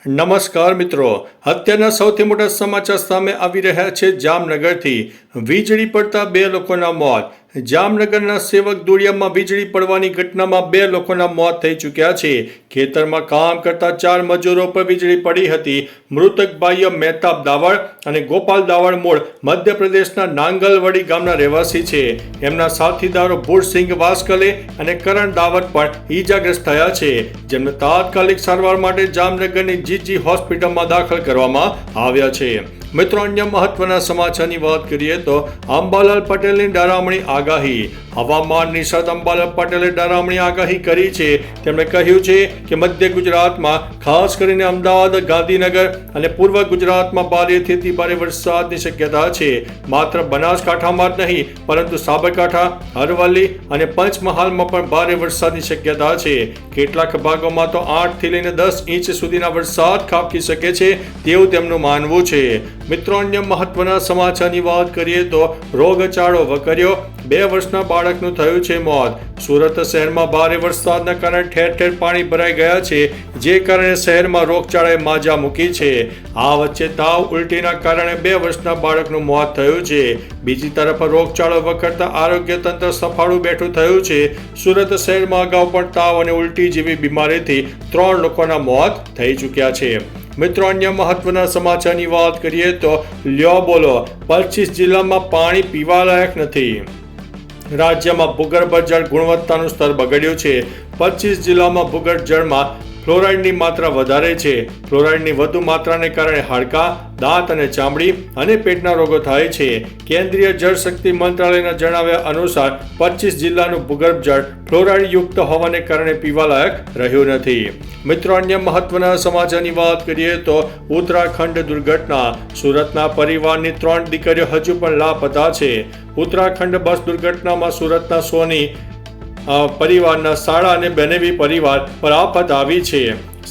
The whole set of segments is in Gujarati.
નમસ્કાર મિત્રો, અત્યારના સૌથી મોટા સમાચાર સામે આવી રહ્યા છે જામનગરથી. વીજળી પડતા 2 લોકોના મોત. જામનગરના સેવક દોડિયામાં વીજળી પડવાની ઘટનામાં 2 લોકોના મોત થઈ ચૂક્યા છે. ખેતરમાં કામ કરતા 4 મજૂરો પર વીજળી પડી હતી. મૃતક ભાઈઓ મહેતાબ દાવડ અને ગોપાલ દાવડ મૂળ મધ્યપ્રદેશના નાંગલવડી ગામના રહેવાસી છે. એમના સાથીદારો ભૂરસિંહ વાસ્કલે અને કરણ દાવડ પણ ઈજાગ્રસ્ત થયા છે, જેમને તાત્કાલિક સારવાર માટે જામનગરની જીજી હોસ્પિટલમાં દાખલ કરવામાં આવ્યા છે. મિત્રો, અન્ય મહત્વના સમાચારની વાત કરીએ તો અંબાલાલ પટેલની ડરામણી આગાહી. હવામાન નિષ્ણાત અંબાલાલ પટેલે ડરામણી આગાહી કરી છે. તેમણે કહ્યું છે કે મધ્ય ગુજરાતમાં, ખાસ કરીને અમદાવાદ, ગાંધીનગર અને પૂર્વ ગુજરાતમાં ભારેથી અતિ ભારે વરસાદની શક્યતા છે. માત્ર બનાસકાંઠામાં જ નહીં, પરંતુ સાબરકાંઠા, અરવલ્લી અને પંચમહાલમાં પણ ભારે વરસાદની શક્યતા છે. કેટલાક ભાગોમાં તો 8 થી લઈને 10 ઇંચ સુધીના વરસાદ ખાબકી શકે છે તેવું તેમનું માનવું છે. મિત્રો, અન્ય મહત્વના સમાચારની વાત કરીએ તો રોગચાળો વકર્યો. 2 વર્ષના બાળકનું થયું છે મોત. સુરત શહેરમાં ભારે વરસાદના કારણે ઠેર ઠેર પાણી ભરાઈ ગયા છે, જે કારણે શહેરમાં રોગચાળાએ માજા મૂકી છે. આ વચ્ચે તાવ ઉલટીના કારણે 2 વર્ષના બાળકનું મોત થયું છે. બીજી તરફ રોગચાળો વકરતા આરોગ્ય તંત્ર સફાળું બેઠું થયું છે. સુરત શહેરમાં અગાઉ પણ તાવ અને ઉલટી જેવી બીમારીથી 3 લોકોના મોત થઈ ચૂક્યા છે. મિત્રો, અન્ય મહત્વના સમાચારની વાત કરીએ તો લ્યો બોલો, 25 જિલ્લામાં પાણી પીવાલાયક નથી. રાજ્યમાં ભૂગર્ભ જળ ગુણવત્તાનું સ્તર બગડ્યું છે. 25 જિલ્લામાં ભૂગર્ભ જળમાં ફ્લોરાઇડની માત્રા વધારે છે. ફ્લોરાઇડની વધુ માત્રાને કારણે હાડકાં, દાંત અને ચામડી અને પેટના રોગો થાય છે. કેન્દ્રીય જળ શક્તિ મંત્રાલયના જણાવ્યા અનુસાર 25 જિલ્લાનું ભૂગર્ભ જળ ફ્લોરાઇડ યુક્ત હોવાને કારણે પીવાલાયક રહ્યું નથી. મિત્રો, અન્ય મહત્વના સમાચારની વાત કરીએ તો ઉત્તરાખંડ દુર્ઘટના. સુરતના પરિવારની 3 દીકરીઓ હજુ પણ લાપતા છે. ઉત્તરાખંડ બસ દુર્ઘટનામાં સુરતના સોની પરિવારના શાળા અને બનેવી પરિવાર પર આફત આવી છે.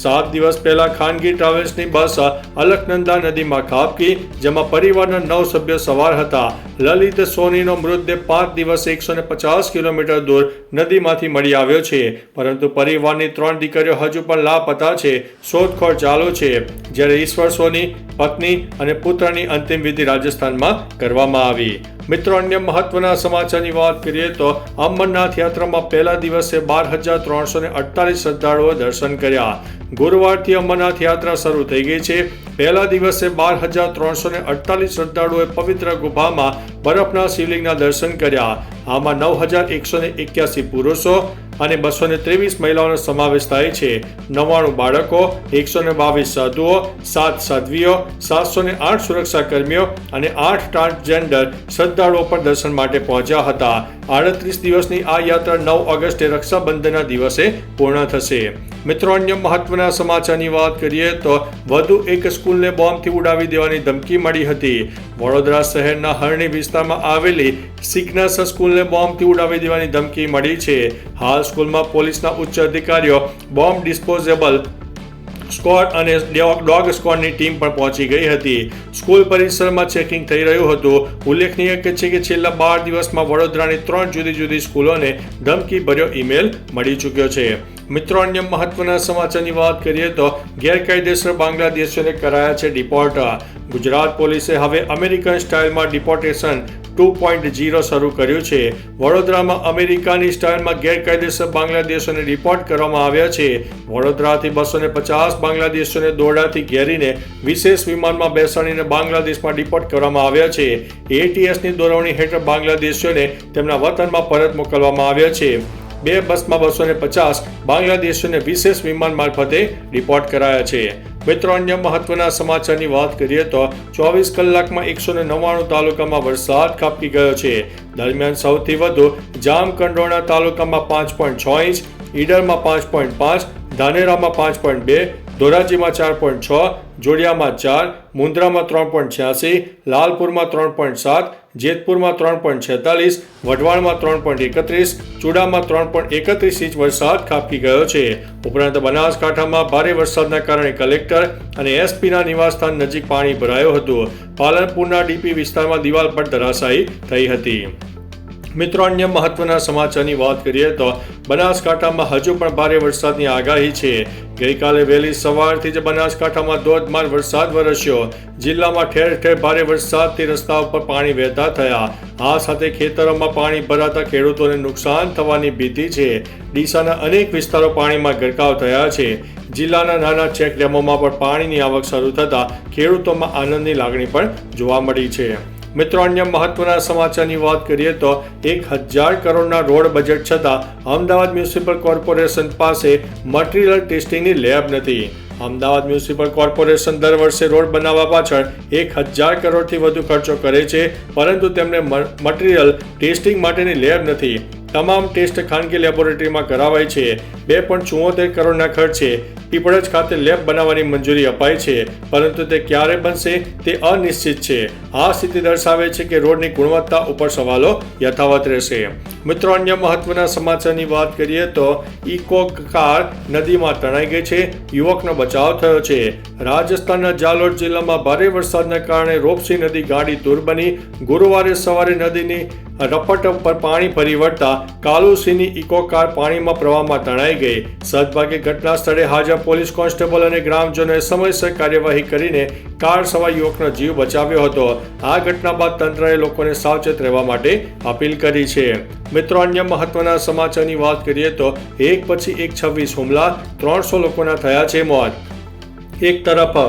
7 દિવસ પહેલા ખાનગી ટ્રાવેલ્સની બસ અલકનંદા નદીમાં ખાબકી, જેમાં પરિવારના 9 સભ્યો સવાર હતા. લલિત સોનીનો મૃતદેહ 5 દિવસે 150 કિલોમીટર દૂર નદીમાંથી મળી આવ્યો છે, પરંતુ પરિવારની 3 દીકરીઓ હજુ પણ લાપતા છે. શોધખોળ ચાલુ છે, જ્યારે ઈશ્વર સોની, પત્ની અને પુત્રની અંતિમ વિધિ રાજસ્થાનમાં કરવામાં આવી. મિત્રો, અન્ય મહત્વના સમાચારની વાત કરીએ તો અમરનાથ યાત્રામાં પહેલા દિવસે 12,348 શ્રદ્ધાળુઓ દર્શન કર્યા. ગુરુવારથી અમરનાથ યાત્રા શરૂ થઈ ગઈ છે. પહેલા દિવસે 12,348 શ્રદ્ધાળુઓએ પવિત્ર ગુફામાં બરફના શિવલિંગના દર્શન કર્યા. આમાં 9,181 પુરુષો અને 223 મહિલાઓનો સમાવેશ થાય છે. 99 બાળકો, 122 સાધુઓ, 7 સાધ્વીઓ, 708 સુરક્ષા કર્મીઓ અને 8 ટ્રાન્સજેન્ડર શ્રદ્ધાળુઓ પણ દર્શન માટે પહોંચ્યા હતા. 38 દિવસની આ યાત્રા 9 ઓગસ્ટે રક્ષાબંધનના દિવસે પૂર્ણ થશે. મિત્રો, અન્ય મહત્વના સમાચારની વાત કરીએ તો વધુ એક સ્કૂલને બોમ્બથી ઉડાવી દેવાની ધમકી મળી હતી. વડોદરા શહેરના હરણી વિસ્તારમાં આવેલી સિગ્નસ સ્કૂલને બોમ્બથી ઉડાવી દેવાની ધમકી મળી છે. હાલ સ્કૂલમાં પોલીસના ઉચ્ચ અધિકારીઓ, બોમ્બ ડિસ્પોઝેબલ સ્ક્વોડ અને ડોગ સ્ક્વોડની ટીમ પણ પહોંચી ગઈ હતી. સ્કૂલ પરિસરમાં ચેકિંગ થઈ રહ્યું હતું. ઉલ્લેખનીય છે કે છેલ્લા 12 દિવસમાં વડોદરાની 3 જુદી જુદી સ્કૂલોને ધમકીભર્યો ઈમેલ મળી ચૂક્યો છે. મિત્રો, અન્ય મહત્વના સમાચારની વાત કરીએ તો ગેરકાયદેસર બાંગ્લાદેશીઓને કરાયા છે ડિપોર્ટ. ગુજરાત પોલીસે હવે અમેરિકન સ્ટાઇલમાં ડિપોર્ટેશન 2.0 શરૂ કર્યું છે. વડોદરામાં અમેરિકાની સ્ટાઇલમાં ગેરકાયદેસર બાંગ્લાદેશીઓને રિપોર્ટ કરવામાં આવ્યા છે. વડોદરાથી 250 બાંગ્લાદેશીઓને દોરડાથી ઘેરીને વિશેષ વિમાનમાં બેસાડીને બાંગ્લાદેશમાં ડિપોર્ટ કરવામાં આવ્યા છે. એટીએસની દોરવણી હેઠળ બાંગ્લાદેશીઓને તેમના વતનમાં પરત મોકલવામાં આવ્યા છે. 2 બસમાં 250 બાંગ્લાદેશીઓને વિશેષ વિમાન મારફતે રિપોર્ટ કરાયા છે. મિત્રો, અન્ય મહત્વના સમાચારની વાત કરીએ તો 24 કલાકમાં 199 તાલુકામાં વરસાદ ખાબકી ગયો છે. દરમિયાન સૌથી વધુ જામકંડોરણા તાલુકામાં 5.6 ઇંચ, ઈડરમાં 5.5, ધાનેરામાં 5.2, ધોરાજીમાં 4.6, જોડિયામાં 4, મુન્દ્રામાં 3.86, લાલપુરમાં 3.7, જેતપુરમાં 3.46, વઢવાણમાં 3.31, ચુડામાં 3.31 ઇંચ વરસાદ ખાબકી ગયો છે. ઉપરાંત બનાસકાંઠામાં ભારે વરસાદના કારણે કલેક્ટર અને એસપીના નિવાસસ્થાન નજીક પાણી ભરાયું હતું. પાલનપુરના ડીપી વિસ્તારમાં દિવાલ પર ધરાશાયી થઈ હતી. મિત્રો, અન્ય મહત્વના સમાચારની વાત કરીએ તો બનાસકાંઠામાં હજુ પણ ભારે વરસાદની આગાહી છે. ગઈકાલે વહેલી સવારથી જ બનાસકાંઠામાં ધોધમાર વરસાદ વરસ્યો. જિલ્લામાં ઠેર ઠેર ભારે વરસાદથી રસ્તા ઉપર પાણી વહેતા થયા. આ સાથે ખેતરોમાં પાણી ભરાતા ખેડૂતોને નુકસાન થવાની ભીતિ છે. ડીસાના અનેક વિસ્તારો પાણીમાં ગરકાવ થયા છે. જિલ્લાના નાના ચેક ડેમોમાં પણ પાણીની આવક શરૂ થતાં ખેડૂતોમાં આનંદની લાગણી પણ જોવા મળી છે. મિત્રો, અન્ય મહત્વના સમાચારની વાત કરીએ તો 1000 કરોડના રોડ બજેટ છતાં અમદાવાદ મ્યુનિસિપલ કોર્પોરેશન પાસે મટીરિયલ ટેસ્ટિંગની લેબ નથી. અમદાવાદ મ્યુનિસિપલ કોર્પોરેશન દર વર્ષે રોડ બનાવવા પાછળ 1000 કરોડથી વધુ ખર્ચો કરે છે, પરંતુ તેમને મટીરિયલ ટેસ્ટિંગ માટેની લેબ નથી. તમામ ટેસ્ટ ખાનગી લેબોરેટરીમાં કરાવાય છે. 2.74 કરોડના ખર્ચે પીપળજ ખાતે લેબ બનાવવાની મંજૂરી અપાઈ છે, પરંતુ તે ક્યારે બનશે તે અનિશ્ચિત છે. આ સ્થિતિ દર્શાવે છે કે રોડની ગુણવત્તા ઉપર સવાલો યથાવત રહેશે. મિત્રો, અન્ય મહત્વના સમાચારની વાત કરીએ તો ઇકો કાર નદીમાં તણાઈ ગઈ છે. યુવકનો બચાવ થયો છે. રાજસ્થાનના જાલોર જિલ્લામાં ભારે વરસાદના કારણે રોપસી નદી ગાડીતુર બની. ગુરુવારે સવારે નદીની રપટ પર પાણી ફરી વળતા કાલુસીની ઇકો કાર પાણીમાં પ્રવાહમાં તણાઈ ગઈ. સદભાગે ઘટના સ્થળે હાજર પોલીસ કોન્સ્ટેબલ અને ગ્રામજનોએ સમયસર કાર્યવાહી કરીને કાર સવાર યુવકનો જીવ બચાવ્યો હતો. આ ઘટના બાદ તંત્રએ લોકોને સાવચેત રહેવા માટે અપીલ કરી છે. મિત્રો, અન્ય મહત્વના સમાચારની વાત કરીએ તો એક પછી એક 26 હુમલા, 300 લોકોના થયા છે મોત. એક તરફ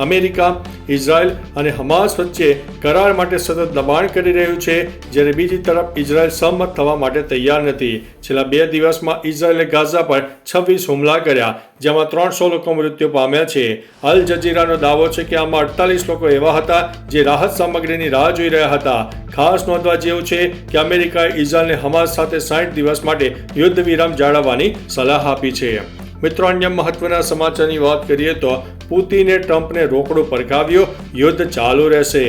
અમેરિકા, ઇઝરાયલ અને હમાસ વચ્ચે કરાર માટે સતત દબાણ કરી રહ્યું છે, જ્યારે બીજી તરફ ઇઝરાયલ સહમત થવા માટે તૈયાર નથી. છેલ્લા 2 દિવસમાં ઇઝરાયલે ગાઝા પર 26 હુમલા કર્યા, જેમાં 300 લોકો મૃત્યુ પામ્યા છે. અલ જઝીરાનો દાવો છે કે આમાં 48 લોકો એવા હતા જે રાહત સામગ્રીની રાહ જોઈ રહ્યા હતા. ખાસ નોંધવા જેવું છે કે અમેરિકાએ ઇઝરાયલને હમાસ સાથે 60 દિવસ માટે યુદ્ધ વિરામ જાળવવાની સલાહ આપી છે. મિત્રો, અન્ય મહત્વના સમાચારની વાત કરીએ તો પુતિને ટ્રમ્પને રોકડું પરખાવ્યો, યુદ્ધ ચાલુ રહેશે.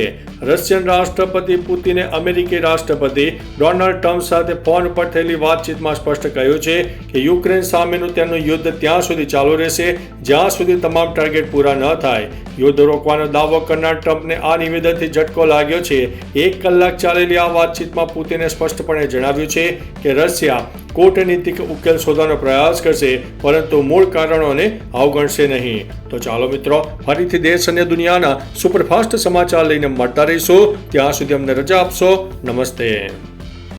રશિયન રાષ્ટ્રપતિ પુતિને અમેરિકી રાષ્ટ્રપતિ ડોનાલ્ડ ટ્રમ્પ સાથે ફોન પર થયેલી વાતચીતમાં સ્પષ્ટ કહ્યું છે કે યુક્રેન સામેનું તેમનું યુદ્ધ ત્યાં સુધી ચાલુ રહેશે જ્યાં સુધી તમામ ટાર્ગેટ પૂરા ન થાય. યુદ્ધ રોકવાનો દાવો કરનાર ટ્રમ્પને આ નિવેદનથી ઝટકો લાગ્યો છે. 1 કલાક ચાલેલી આ વાતચીતમાં પુતિને સ્પષ્ટપણે જણાવ્યું છે કે રશિયા કૂટનીતિક ઉકેલ શોધવાનો પ્રયાસ કરશે, પરંતુ મૂળ કારણોને અવગણશે નહીં. તો ચાલો મિત્રો, ફરીથી દેશ અને દુનિયાના સુપરફાસ્ટ સમાચાર લઈને મળતા રહીશું. ત્યાં સુધી અમને રજા આપશો. નમસ્તે.